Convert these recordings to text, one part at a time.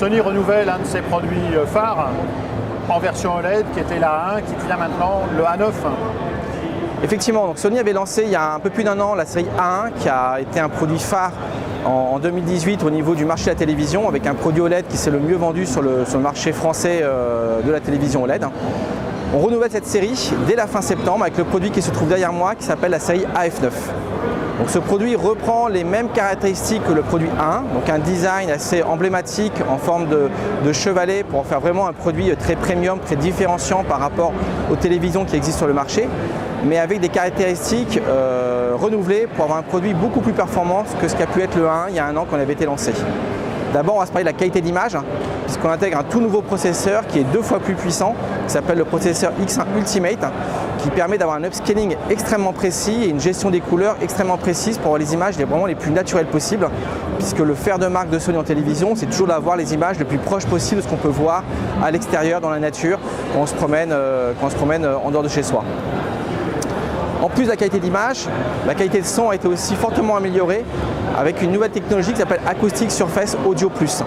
Sony renouvelle un de ses produits phares en version OLED qui était la A1, qui devient maintenant le A9. Effectivement, donc Sony avait lancé il y a un peu plus d'1 an la série A1 qui a été un produit phare en 2018 au niveau du marché de la télévision avec un produit OLED qui s'est le mieux vendu sur le marché français de la télévision OLED. On renouvelle cette série dès la fin septembre avec le produit qui se trouve derrière moi qui s'appelle la série AF9. Donc ce produit reprend les mêmes caractéristiques que le produit A1, donc un design assez emblématique en forme de chevalet pour en faire vraiment un produit très premium, très différenciant par rapport aux télévisions qui existent sur le marché, mais avec des caractéristiques renouvelées pour avoir un produit beaucoup plus performant que ce qu'a pu être le A1 il y a 1 an qu'on avait été lancé. D'abord, on va se parler de la qualité d'image, puisqu'on intègre un tout nouveau processeur qui est 2 fois plus puissant, qui s'appelle le processeur X1 Ultimate, qui permet d'avoir un upscaling extrêmement précis et une gestion des couleurs extrêmement précise pour avoir les images vraiment les plus naturelles possibles, puisque le fer de marque de Sony en télévision, c'est toujours d'avoir les images les plus proches possibles de ce qu'on peut voir à l'extérieur, dans la nature, quand on se promène en dehors de chez soi. En plus de la qualité d'image, la qualité de son a été aussi fortement améliorée avec une nouvelle technologie qui s'appelle Acoustic Surface Audio Plus.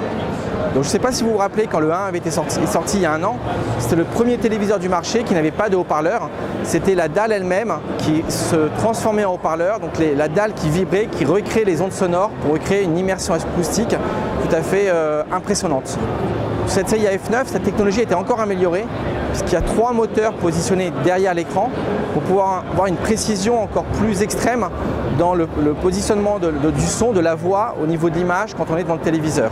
Donc je ne sais pas si vous vous rappelez, quand le 1 avait été sorti il y a 1 an, c'était le premier téléviseur du marché qui n'avait pas de haut-parleur. C'était la dalle elle-même qui se transformait en haut-parleur, donc la dalle qui vibrait, qui recrée les ondes sonores pour recréer une immersion acoustique tout à fait impressionnante. Cette série AF9, cette technologie a été encore améliorée puisqu'il y a 3 moteurs positionnés derrière l'écran pour pouvoir avoir une précision encore plus extrême dans le positionnement du son, de la voix au niveau de l'image quand on est devant le téléviseur.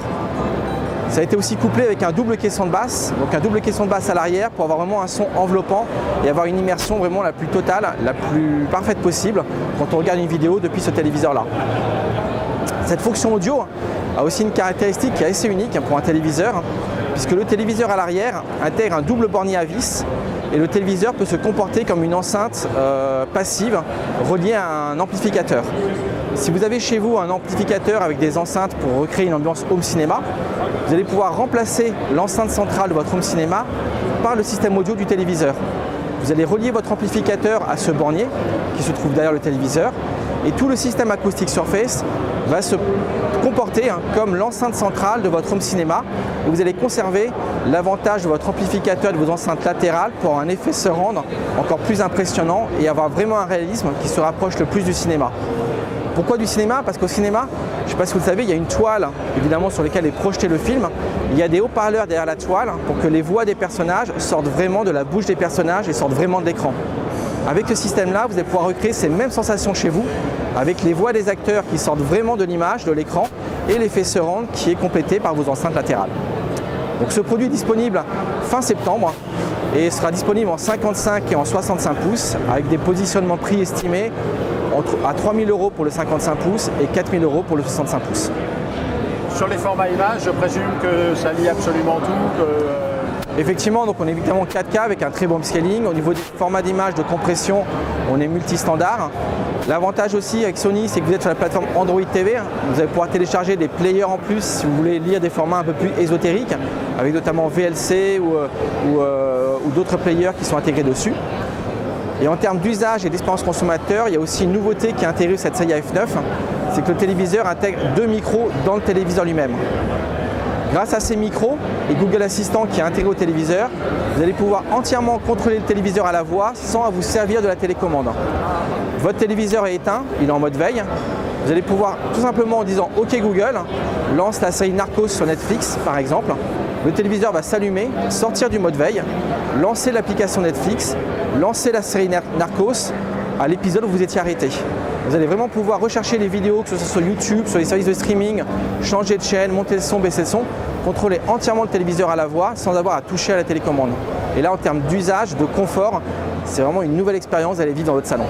Ça a été aussi couplé avec un double caisson de basse, donc un double caisson de basse à l'arrière pour avoir vraiment un son enveloppant et avoir une immersion vraiment la plus totale, la plus parfaite possible quand on regarde une vidéo depuis ce téléviseur-là. Cette fonction audio a aussi une caractéristique qui est assez unique pour un téléviseur, puisque le téléviseur à l'arrière intègre un double bornier à vis et le téléviseur peut se comporter comme une enceinte passive reliée à un amplificateur. Si vous avez chez vous un amplificateur avec des enceintes pour recréer une ambiance home cinéma, vous allez pouvoir remplacer l'enceinte centrale de votre home cinéma par le système audio du téléviseur. Vous allez relier votre amplificateur à ce bornier qui se trouve derrière le téléviseur et tout le système Acoustic Surface va se comporter comme l'enceinte centrale de votre home cinéma et vous allez conserver l'avantage de votre amplificateur et de vos enceintes latérales pour un effet surround encore plus impressionnant et avoir vraiment un réalisme qui se rapproche le plus du cinéma. Pourquoi du cinéma? Parce qu'au cinéma, je ne sais pas si vous le savez, il y a une toile évidemment sur laquelle est projeté le film. Il y a des haut-parleurs derrière la toile pour que les voix des personnages sortent vraiment de la bouche des personnages et sortent vraiment de l'écran. Avec ce système-là, vous allez pouvoir recréer ces mêmes sensations chez vous, avec les voix des acteurs qui sortent vraiment de l'image, de l'écran, et l'effet surround qui est complété par vos enceintes latérales. Donc ce produit est disponible fin septembre et sera disponible en 55 et en 65 pouces, avec des positionnements prix estimés à 3 000 € pour le 55 pouces et 4 000 € pour le 65 pouces. Sur les formats images, je présume que ça lie absolument tout. Effectivement, donc on est évidemment 4K avec un très bon upscaling. Au niveau des formats d'image de compression, on est multi-standard. L'avantage aussi avec Sony, c'est que vous êtes sur la plateforme Android TV. Vous allez pouvoir télécharger des players en plus si vous voulez lire des formats un peu plus ésotériques, avec notamment VLC ou d'autres players qui sont intégrés dessus. Et en termes d'usage et d'expérience consommateur, il y a aussi une nouveauté qui est intégrée cette série AF9, c'est que le téléviseur intègre 2 micros dans le téléviseur lui-même. Grâce à ces micros et Google Assistant qui est intégré au téléviseur, vous allez pouvoir entièrement contrôler le téléviseur à la voix sans vous servir de la télécommande. Votre téléviseur est éteint, il est en mode veille. Vous allez pouvoir tout simplement en disant OK Google, lance la série Narcos sur Netflix par exemple. Le téléviseur va s'allumer, sortir du mode veille, lancer l'application Netflix, lancer la série Narcos à l'épisode où vous étiez arrêté. Vous allez vraiment pouvoir rechercher les vidéos, que ce soit sur YouTube, sur les services de streaming, changer de chaîne, monter le son, baisser le son, contrôler entièrement le téléviseur à la voix sans avoir à toucher à la télécommande. Et là, en termes d'usage, de confort, c'est vraiment une nouvelle expérience d'aller vivre dans votre salon.